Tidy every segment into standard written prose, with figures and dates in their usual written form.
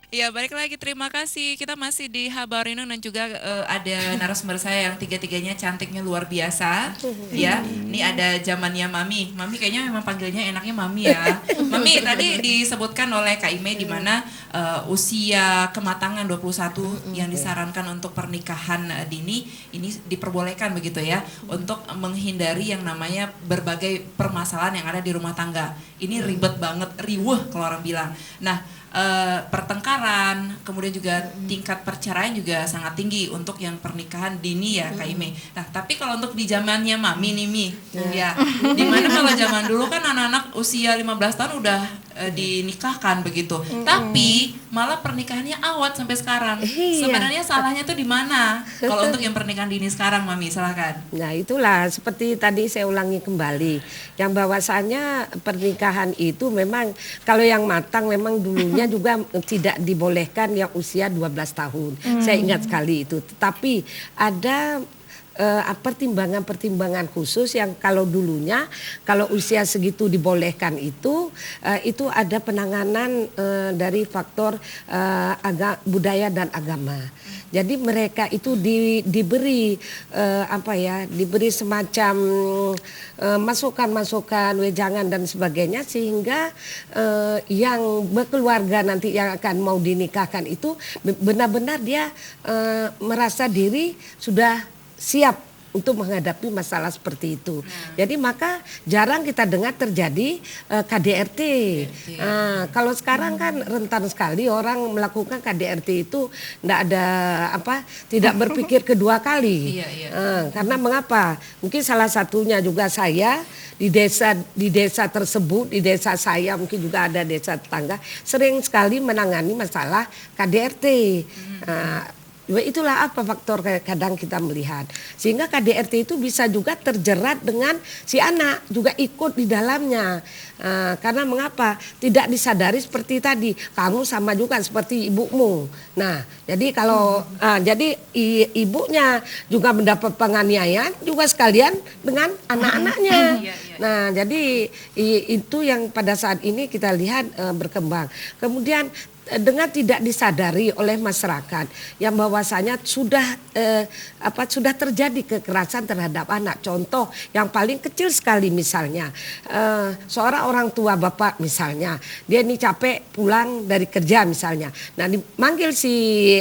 Ya, balik lagi. Terima kasih. Kita masih di Habarino dan juga ada narasumber saya yang tiga-tiganya cantiknya luar biasa. Ya, ini ada zamannya Mami. Mami kayaknya memang panggilnya enaknya Mami ya. Mami tadi disebutkan oleh Kak Ime di mana usia kematangan 21 yang disarankan untuk pernikahan dini ini diperbolehkan begitu ya untuk menghindari yang namanya berbagai permasalahan yang ada di rumah tangga. Ini ribet banget, riweh kalau orang bilang. Nah, pertengkaran, kemudian juga tingkat perceraian juga sangat tinggi untuk yang pernikahan dini ya Kak Ime. Nah, tapi kalau untuk di zamannya Mami nih Mi, ya, dimana kalau zaman dulu kan anak-anak usia 15 tahun udah dinikahkan begitu. Tapi malah pernikahannya awet sampai sekarang. Sebenarnya salahnya tuh di mana? Kalau untuk yang pernikahan dini sekarang Mami, silakan. Nah itulah seperti tadi saya ulangi kembali yang bahwasanya pernikahan itu memang kalau yang matang memang dulunya juga tidak dibolehkan yang usia 12 tahun. Saya ingat sekali itu. Tetapi ada pertimbangan-pertimbangan khusus yang kalau dulunya kalau usia segitu dibolehkan itu ada penanganan dari faktor budaya dan agama. Jadi mereka itu diberi diberi semacam masukan-masukan, wejangan dan sebagainya sehingga yang berkeluarga nanti yang akan mau dinikahkan itu benar-benar dia merasa diri sudah siap untuk menghadapi masalah seperti itu. Jadi maka jarang kita dengar terjadi KDRT. Kalau sekarang kan rentan sekali orang melakukan KDRT itu tidak berpikir kedua kali. Karena mengapa? Mungkin salah satunya juga saya di desa tersebut, di desa saya mungkin juga ada desa tetangga sering sekali menangani masalah KDRT. Itulah apa faktor kadang kita melihat sehingga KDRT itu bisa juga terjerat dengan si anak juga ikut di dalamnya karena mengapa tidak disadari seperti tadi kamu sama juga seperti ibumu. Nah jadi kalau jadi ibunya juga mendapat penganiayaan juga sekalian dengan anak-anaknya. Nah jadi itu yang pada saat ini kita lihat berkembang. Kemudian dengan tidak disadari oleh masyarakat yang bahwasanya sudah terjadi kekerasan terhadap anak. Contoh yang paling kecil sekali misalnya seorang orang tua bapak misalnya dia ini capek pulang dari kerja misalnya. Nah dimanggil si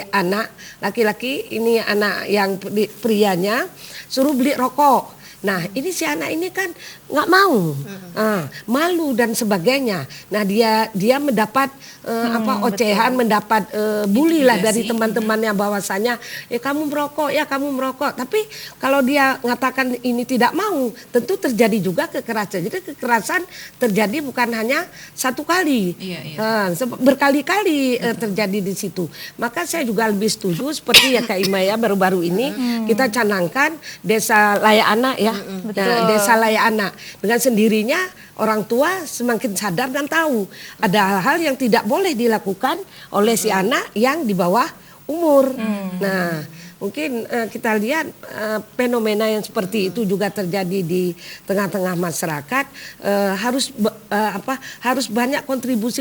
anak laki-laki ini anak yang prianya suruh beli rokok. Nah ini si anak ini kan nggak mau, malu dan sebagainya. Nah dia mendapat ocehan, mendapat bully lah dari teman-temannya bahwasanya kamu merokok ya kamu merokok. Tapi kalau dia mengatakan ini tidak mau, tentu terjadi juga kekerasan. Jadi kekerasan terjadi bukan hanya satu kali, berkali-kali terjadi di situ. Maka saya juga lebih setuju seperti ya Kak Ima ya baru-baru ini kita canangkan desa layak anak ya. Nah, desa layak anak dengan sendirinya orang tua semakin sadar dan tahu ada hal-hal yang tidak boleh dilakukan oleh si anak yang di bawah umur. Nah, mungkin kita lihat fenomena yang seperti itu juga terjadi di tengah-tengah masyarakat. Harus banyak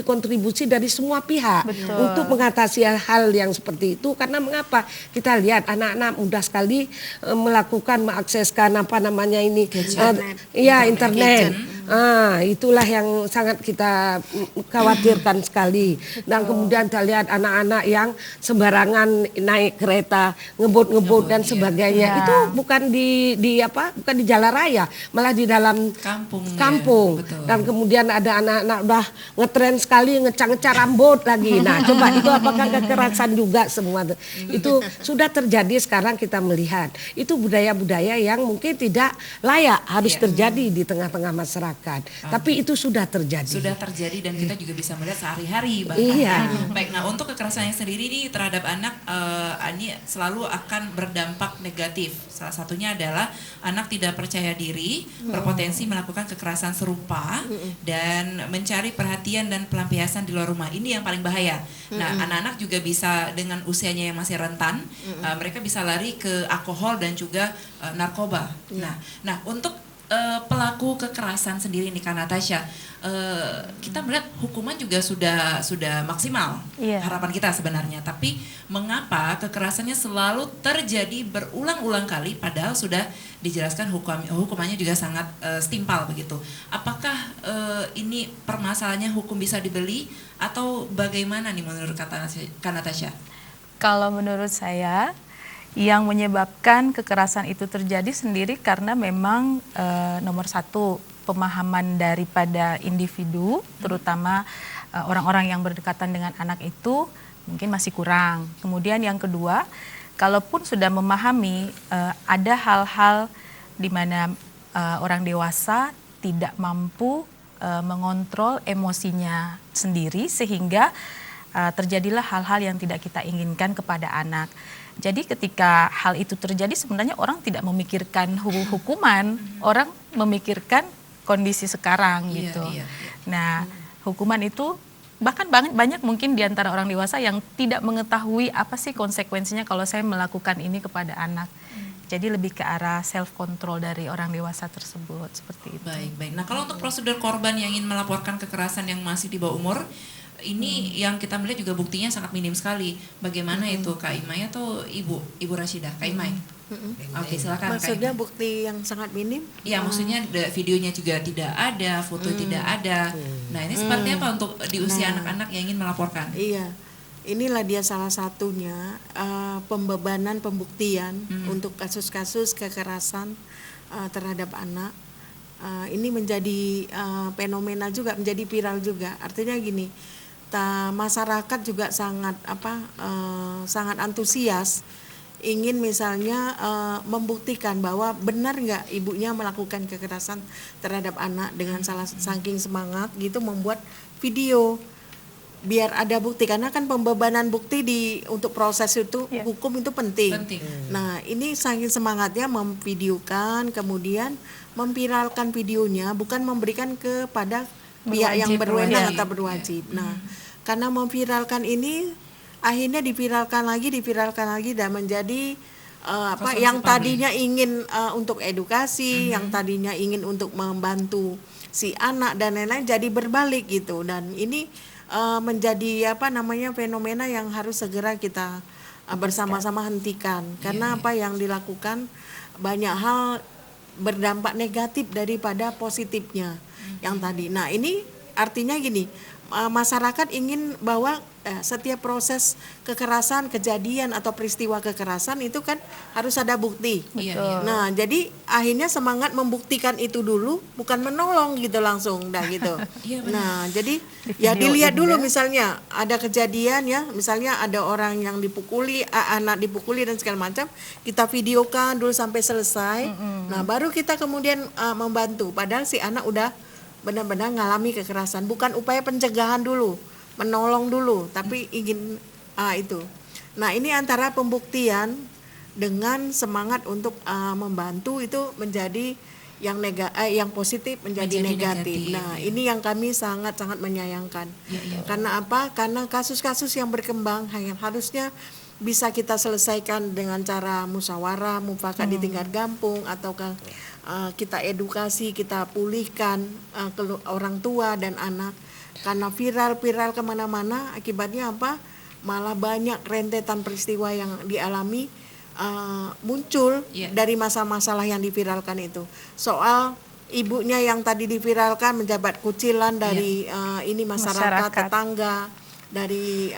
kontribusi dari semua pihak untuk mengatasi hal yang seperti itu. Karena mengapa? Kita lihat anak-anak mudah sekali melakukan mengakseskan internet. Itulah yang sangat kita khawatirkan sekali. Dan kemudian kita lihat anak-anak yang sembarangan naik kereta, ngebut dan sebagainya. Itu bukan bukan di jalan raya, malah di dalam kampung. Dan kemudian ada anak-anak udah ngetren sekali ngecang-ngecang rambut lagi. Nah, coba itu apakah kekerasan juga semua itu sudah terjadi sekarang kita melihat. Itu budaya-budaya yang mungkin tidak layak harus terjadi di tengah-tengah masyarakat. Tapi itu sudah terjadi. Sudah terjadi dan kita juga bisa melihat sehari-hari bahkan. Baik, nah untuk kekerasannya sendiri ini terhadap anak ini selalu akan berdampak negatif. Salah satunya adalah anak tidak percaya diri, berpotensi melakukan kekerasan serupa dan mencari perhatian dan pelampiasan di luar rumah. Ini yang paling bahaya. Nah, anak-anak juga bisa dengan usianya yang masih rentan, mereka bisa lari ke alkohol dan juga narkoba. Nah, untuk pelaku kekerasan sendiri nih Kak Natasha, kita melihat hukuman juga sudah maksimal, harapan kita sebenarnya. Tapi mengapa kekerasannya selalu terjadi berulang-ulang kali, padahal sudah dijelaskan hukumannya juga sangat setimpal begitu. Apakah ini permasalahannya hukum bisa dibeli atau bagaimana nih menurut Kak Natasha? Kalau menurut saya, yang menyebabkan kekerasan itu terjadi sendiri karena memang nomor satu, pemahaman daripada individu, terutama orang-orang yang berdekatan dengan anak itu mungkin masih kurang. Kemudian yang kedua, kalaupun sudah memahami, ada hal-hal di mana orang dewasa tidak mampu mengontrol emosinya sendiri sehingga terjadilah hal-hal yang tidak kita inginkan kepada anak. Jadi ketika hal itu terjadi sebenarnya orang tidak memikirkan hukuman, orang memikirkan kondisi sekarang gitu. Nah, hukuman itu bahkan banyak mungkin di antara orang dewasa yang tidak mengetahui apa sih konsekuensinya kalau saya melakukan ini kepada anak. Jadi lebih ke arah self control dari orang dewasa tersebut seperti itu. Baik. Nah, kalau untuk prosedur korban yang ingin melaporkan kekerasan yang masih di bawah umur, ini yang kita melihat juga buktinya sangat minim sekali. Bagaimana itu Kak Imai atau Ibu Rashidah? Kak Imai. Oke, silakan. Maksudnya bukti yang sangat minim? Iya, maksudnya videonya juga tidak ada, foto tidak ada. Nah, ini seperti apa untuk di usia anak-anak yang ingin melaporkan? Iya, inilah dia salah satunya pembebanan pembuktian untuk kasus-kasus kekerasan terhadap anak. Ini menjadi fenomena juga, menjadi viral juga. Artinya gini, masyarakat juga sangat sangat antusias ingin misalnya membuktikan bahwa benar nggak ibunya melakukan kekerasan terhadap anak, dengan saking semangat gitu membuat video biar ada bukti, karena kan pembebanan bukti untuk proses itu hukum itu penting. Nah, ini saking semangatnya memvideokan, kemudian memviralkan videonya, bukan memberikan kepada pihak yang berwenang atau berwajib. Nah, karena memviralkan ini akhirnya diviralkan lagi dan menjadi yang tadinya ingin untuk edukasi, yang tadinya ingin untuk membantu si anak dan lain-lain jadi berbalik gitu. Dan ini menjadi fenomena yang harus segera kita bersama-sama hentikan. Karena apa yang dilakukan banyak hal berdampak negatif daripada positifnya yang tadi. Nah, ini artinya gini, masyarakat ingin bahwa setiap proses kekerasan, kejadian atau peristiwa kekerasan itu kan harus ada bukti. Nah, jadi akhirnya semangat membuktikan itu dulu, bukan menolong gitu langsung gitu. Nah, jadi ya dilihat dulu misalnya ada kejadian ya, misalnya ada orang yang dipukuli, anak dipukuli dan segala macam, kita videokan dulu sampai selesai. Nah, baru kita kemudian membantu, padahal si anak udah benar-benar ngalami kekerasan, bukan upaya pencegahan dulu, menolong dulu, tapi ingin itu. Nah, ini antara pembuktian dengan semangat untuk membantu itu menjadi yang positif menjadi negatif. Nah, ini yang kami sangat-sangat menyayangkan. Karena apa? Karena kasus-kasus yang berkembang yang harusnya bisa kita selesaikan dengan cara musyawarah, mufakat di tingkat kampung, ataukah kita edukasi, kita pulihkan ke orang tua dan anak. Karena viral kemana-mana, akibatnya apa? Malah banyak rentetan peristiwa yang dialami muncul dari masalah-masalah yang diviralkan itu. Soal ibunya yang tadi diviralkan menjabat kucilan dari ini masyarakat tetangga, dari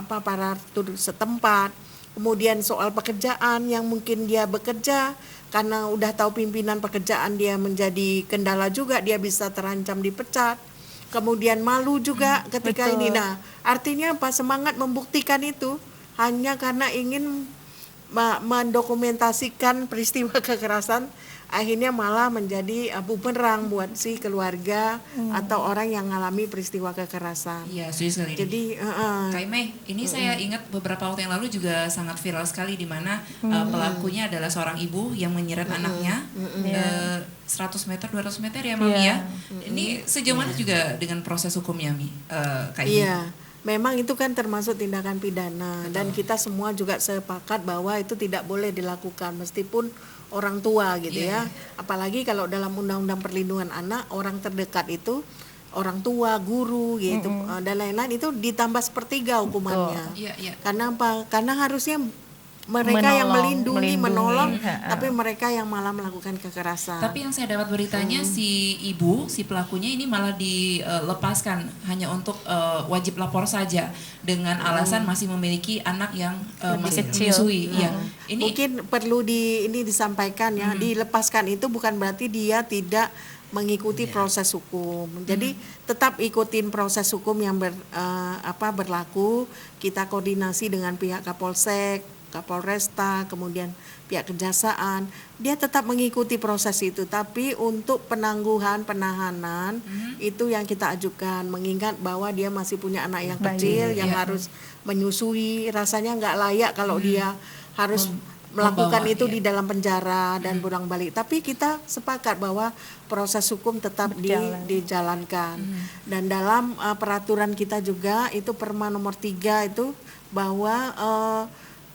para tur setempat. Kemudian soal pekerjaan yang mungkin dia bekerja, karena udah tahu pimpinan pekerjaan dia menjadi kendala juga, dia bisa terancam dipecat. Kemudian malu juga ketika ini. Nah, artinya apa? Semangat membuktikan itu hanya karena ingin mendokumentasikan peristiwa kekerasan, akhirnya malah menjadi bumerang buat si keluarga atau orang yang mengalami peristiwa kekerasan. Iya, sekali. Jadi Kak Imai, ini saya ingat beberapa waktu yang lalu juga sangat viral sekali, di mana pelakunya adalah seorang ibu yang menyeret anaknya 100 meter, 200 meter ya Mami ya. Ini sejauh mana juga dengan proses hukumnya Kak Imai? Iya. memang itu kan termasuk tindakan pidana. Dan kita semua juga sepakat bahwa itu tidak boleh dilakukan meskipun orang tua gitu ya. Apalagi kalau dalam Undang-Undang Perlindungan Anak, orang terdekat itu orang tua, guru gitu dan lain-lain itu ditambah sepertiga hukumannya. Karena apa? Karena harusnya mereka yang melindungi, menolong, tapi mereka yang malah melakukan kekerasan. Tapi yang saya dapat beritanya si ibu, si pelakunya ini malah dilepaskan hanya untuk wajib lapor saja dengan alasan masih memiliki anak yang masih menyusui. Ini mungkin perlu ini disampaikan ya, dilepaskan itu bukan berarti dia tidak mengikuti proses hukum. Jadi tetap ikutin proses hukum yang berlaku. Kita koordinasi dengan pihak Kapolsek, Kapolresta, kemudian pihak kejaksaan. Dia tetap mengikuti proses itu. Tapi untuk penangguhan, penahanan itu yang kita ajukan. Mengingat bahwa dia masih punya anak yang kecil yang harus menyusui. Rasanya nggak layak kalau dia harus melakukan itu di dalam penjara dan pulang balik. Tapi kita sepakat bahwa proses hukum tetap dijalankan. Dan dalam peraturan kita juga itu Perma nomor 3 itu bahwa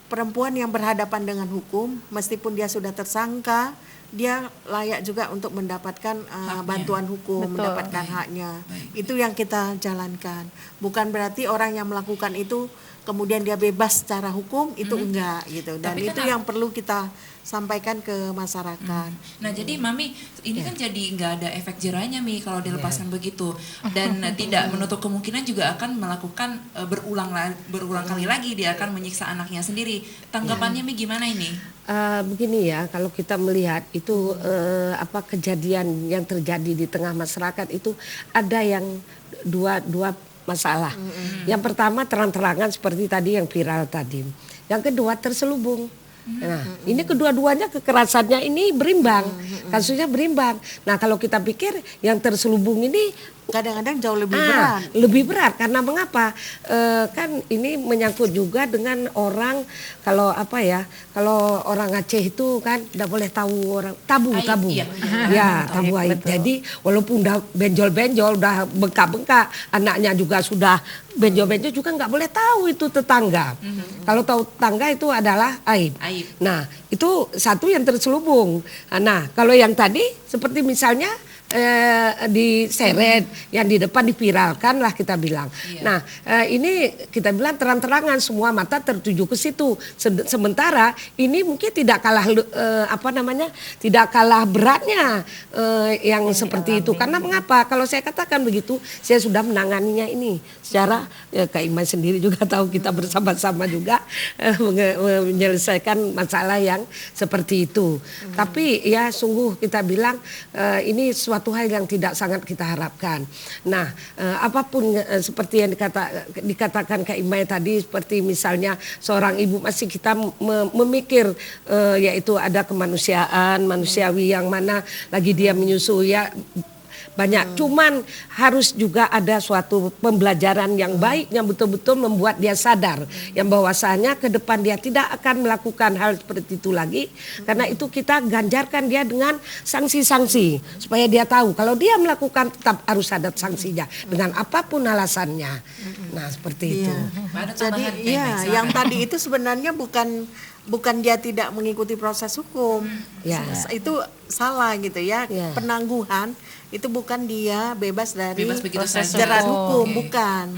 perempuan yang berhadapan dengan hukum meskipun dia sudah tersangka, dia layak juga untuk mendapatkan bantuan hukum, mendapatkan haknya. Itu yang kita jalankan. Bukan berarti orang yang melakukan itu kemudian dia bebas secara hukum, itu enggak gitu. Dan tapi itu yang perlu kita sampaikan ke masyarakat. Nah jadi Mami, ini kan jadi nggak ada efek jerahnya Mi kalau dilepaskan begitu, dan tidak menutup kemungkinan juga akan melakukan berulang kali lagi dia akan menyiksa anaknya sendiri. Tanggapannya Mi gimana ini? Begini ya, kalau kita melihat itu kejadian yang terjadi di tengah masyarakat itu ada yang dua masalah. Yang pertama terang-terangan seperti tadi yang viral tadi. Yang kedua terselubung. Nah, ini kedua-duanya kekerasannya ini berimbang, kasusnya berimbang. Nah, kalau kita pikir yang terselubung ini kadang-kadang jauh lebih berat. Lebih berat karena mengapa? Kan ini menyangkut juga dengan orang kalau kalau orang Aceh itu kan tidak boleh tahu orang tabu. Tabu aib. Jadi walaupun udah benjol-benjol, udah bengkak-bengkak, anaknya juga sudah benjol-benjol juga nggak boleh tahu itu tetangga. Kalau tahu tetangga itu adalah aib. Nah, itu satu yang terselubung. Nah, kalau yang tadi seperti misalnya diseret, yang di depan diviralkan lah kita bilang. Nah, ini kita bilang terang-terangan semua mata tertuju ke situ. Sementara ini mungkin tidak kalah tidak kalah beratnya yang seperti itu. Karena mengapa? Kalau saya katakan begitu, saya sudah menanganinya ini secara Kak Imai sendiri juga tahu kita bersama-sama juga menyelesaikan masalah yang seperti itu. Tapi ya sungguh kita bilang ini suatu hal yang tidak sangat kita harapkan. Nah, apapun seperti yang dikatakan Kak Imai tadi, seperti misalnya seorang ibu masih kita memikir yaitu ada kemanusiaan, manusiawi yang mana lagi dia menyusui ya banyak. Cuman harus juga ada suatu pembelajaran yang baik yang betul-betul membuat dia sadar yang bahwasanya ke depan dia tidak akan melakukan hal seperti itu lagi, karena itu kita ganjarkan dia dengan sanksi-sanksi supaya dia tahu kalau dia melakukan tetap harus ada sanksinya dengan apapun alasannya. Nah, seperti itu. Jadi yang tadi itu sebenarnya bukan dia tidak mengikuti proses hukum. Itu salah gitu ya. Penangguhan itu bukan dia bebas dari jerat hukum, bukan.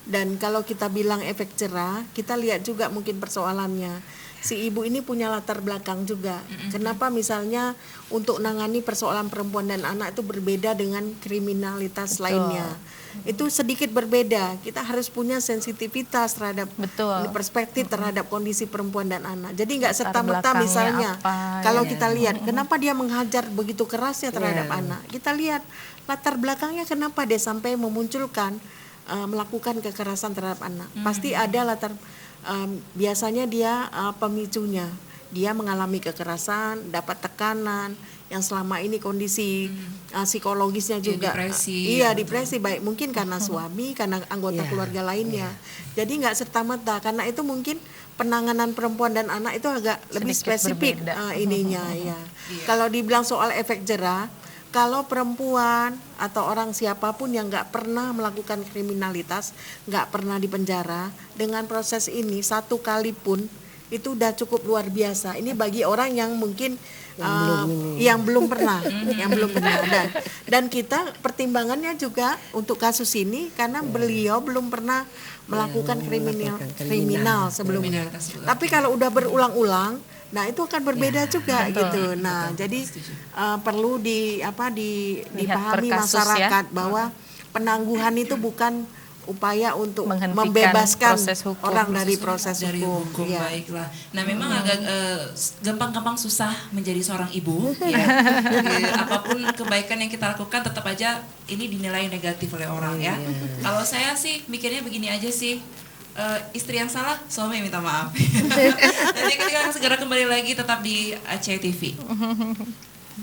Dan kalau kita bilang efek jerah, kita lihat juga mungkin persoalannya. Si ibu ini punya latar belakang juga. Kenapa misalnya untuk menangani persoalan perempuan dan anak itu berbeda dengan kriminalitas lainnya. Itu sedikit berbeda. Kita harus punya sensitivitas terhadap perspektif terhadap kondisi perempuan dan anak. Jadi nggak serta-merta misalnya kalau kita lihat kenapa dia menghajar begitu kerasnya terhadap anak. Kita lihat latar belakangnya kenapa dia sampai memunculkan melakukan kekerasan terhadap anak. Pasti ada biasanya dia pemicunya. Dia mengalami kekerasan, dapat tekanan yang selama ini kondisi psikologisnya juga depresi baik mungkin karena suami, karena anggota keluarga lainnya. Jadi nggak serta-merta, karena itu mungkin penanganan perempuan dan anak itu agak lebih spesifik ininya ya. Kalau dibilang soal efek jerah, kalau perempuan atau orang siapapun yang nggak pernah melakukan kriminalitas, nggak pernah dipenjara, dengan proses ini satu kali pun itu udah cukup luar biasa. Ini bagi orang yang mungkin yang belum pernah, yang belum pernah. Dan kita pertimbangannya juga untuk kasus ini karena beliau belum pernah melakukan kriminal sebelumnya. Tapi kalau udah berulang-ulang, nah itu akan berbeda juga gitu. Nah, jadi perlu dipahami per kasus masyarakat bahwa penangguhan itu bukan upaya untuk Menghentikan membebaskan proses hukum. orang dari proses dari hukum. hukum. Ya. Baiklah. Nah memang agak gampang-gampang susah menjadi seorang ibu. Ya. Apapun kebaikan yang kita lakukan tetap aja ini dinilai negatif oleh orang ya. Kalau saya sih mikirnya begini aja sih. Istri yang salah, suami yang minta maaf. Nanti kita akan segera kembali lagi tetap di Aceh TV.